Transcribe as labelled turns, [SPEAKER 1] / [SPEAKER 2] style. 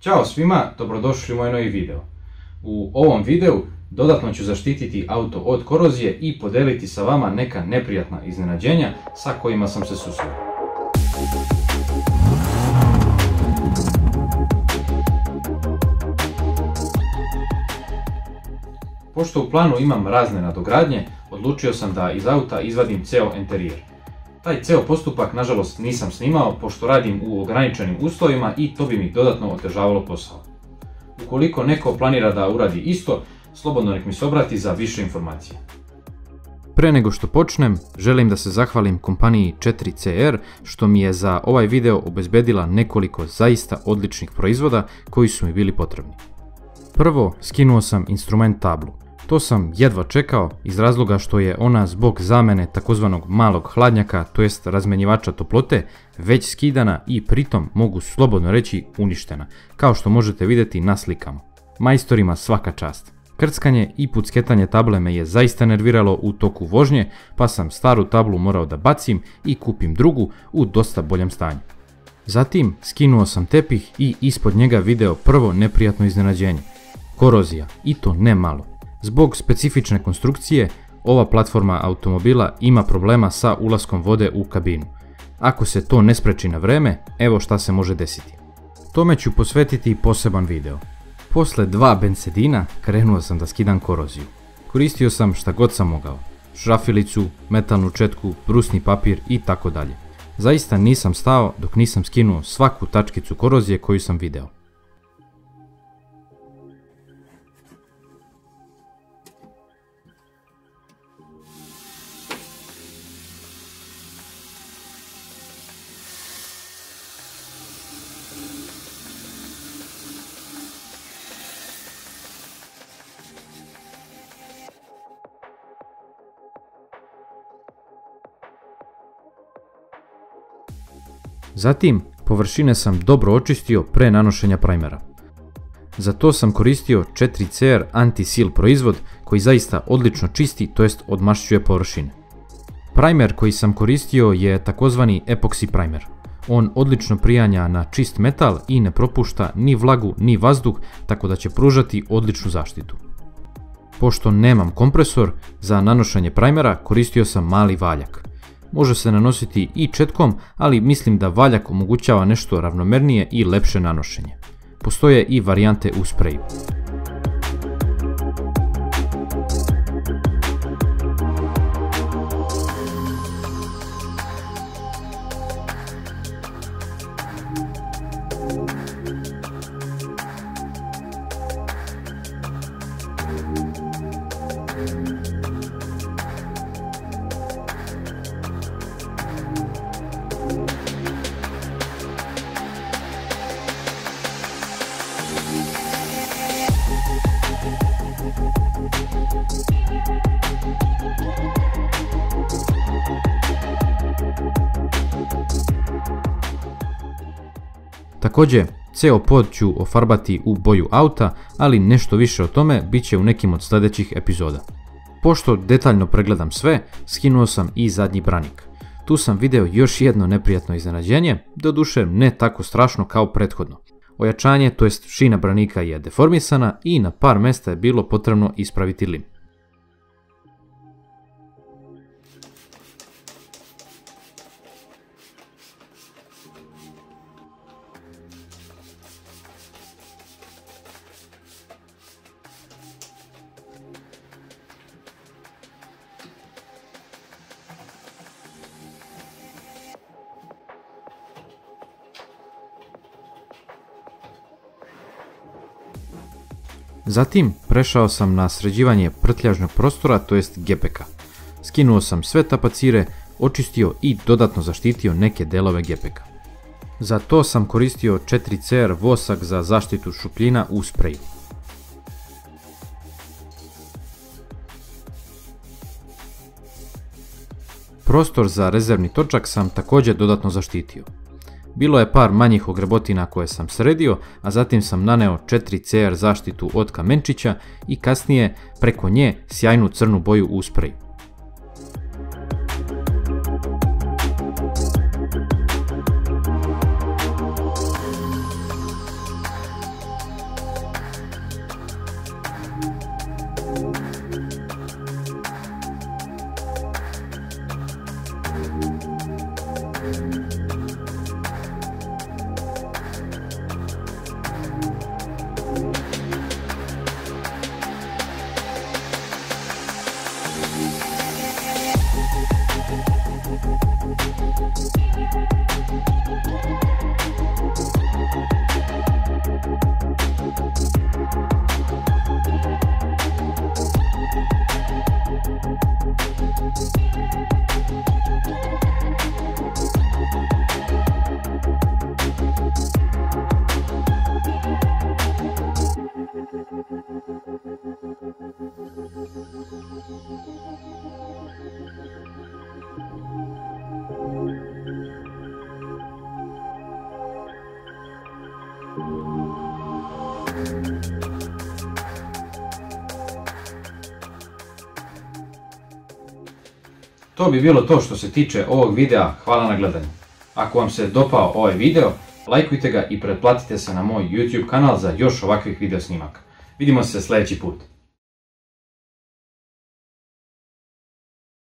[SPEAKER 1] Ćao svima, dobrodošli u moj novi video. U ovom videu dodatno ću zaštititi auto od korozije i podeliti sa vama neka neprijatna iznenađenja sa kojima sam se susreo. Pošto u planu imam razne nadogradnje, odlučio sam da iz auta izvadim ceo enterijer. Taj ceo postupak nažalost nisam snimao pošto radim u ograničenim uslovima i to bi mi dodatno otežavalo posao. Ukoliko neko planira da uradi isto, slobodno nek mi se obrati za više informacije. Pre nego što počnem, želim da se zahvalim kompaniji 4CR što mi je za ovaj video obezbedila nekoliko zaista odličnih proizvoda koji su mi bili potrebni. Prvo, skinuo sam instrument tablu. To sam jedva čekao iz razloga što je ona zbog zamene takozvanog malog hladnjaka, to jest razmenjivača toplote, već skidana i pritom mogu slobodno reći uništena, kao što možete vidjeti na slikama. Majstorima svaka čast. Krckanje i pucketanje table me je zaista nerviralo u toku vožnje, pa sam staru tablu morao da bacim i kupim drugu u dosta boljem stanju. Zatim skinuo sam tepih i ispod njega video prvo neprijatno iznenađenje. Korozija, i to ne malo. Zbog specifične konstrukcije, ova platforma automobila ima problema sa ulaskom vode u kabinu. Ako se to ne spreči na vreme, evo šta se može desiti. Tome ću posvetiti poseban video. Posle 2 bensedina krenuo sam da skidam koroziju. Koristio sam šta god sam mogao. Šrafilicu, metalnu četku, brusni papir i tako dalje. Zaista nisam stao dok nisam skinuo svaku tačkicu korozije koju sam video. Zatim, površine sam dobro očistio pre nanošenja primera. Za to sam koristio 4CR Anti-Seal proizvod koji zaista odlično čisti, to jest odmašćuje površine. Primer koji sam koristio je takozvani epoksi primer. On odlično prijanja na čist metal i ne propušta ni vlagu ni vazduh, tako da će pružati odličnu zaštitu. Pošto nemam kompresor, za nanošenje primera koristio sam mali valjak. Može se nanositi i četkom, ali mislim da valjak omogućava nešto ravnomernije i lepše nanošenje. Postoje i varijante u spreju. Također, ceo pod ću ofarbati u boju auta, ali nešto više o tome bit će u nekim od sljedećih epizoda. Pošto detaljno pregledam sve, skinuo sam i zadnji branik. Tu sam video još jedno neprijatno iznenađenje, doduše ne tako strašno kao prethodno. Ojačanje, to jest šina branika je deformisana i na par mesta je bilo potrebno ispraviti lim. Zatim prešao sam na sređivanje prtljažnog prostora, to jest gepeka. Skinuo sam sve tapacire, očistio i dodatno zaštitio neke delove gepeka. Za to sam koristio 4CR vosak za zaštitu šupljina u spreju. Prostor za rezervni točak sam također dodatno zaštitio. Bilo je par manjih ogrebotina koje sam sredio, a zatim sam naneo 4CR zaštitu od kamenčića i kasnije preko nje sjajnu crnu boju u spreju. To bi bilo to što se tiče ovog videa, hvala na gledanju. Ako vam se dopao ovaj video, lajkujte ga i pretplatite se na moj YouTube kanal za još ovakvih video snimaka. Vidimo se sljedeći put.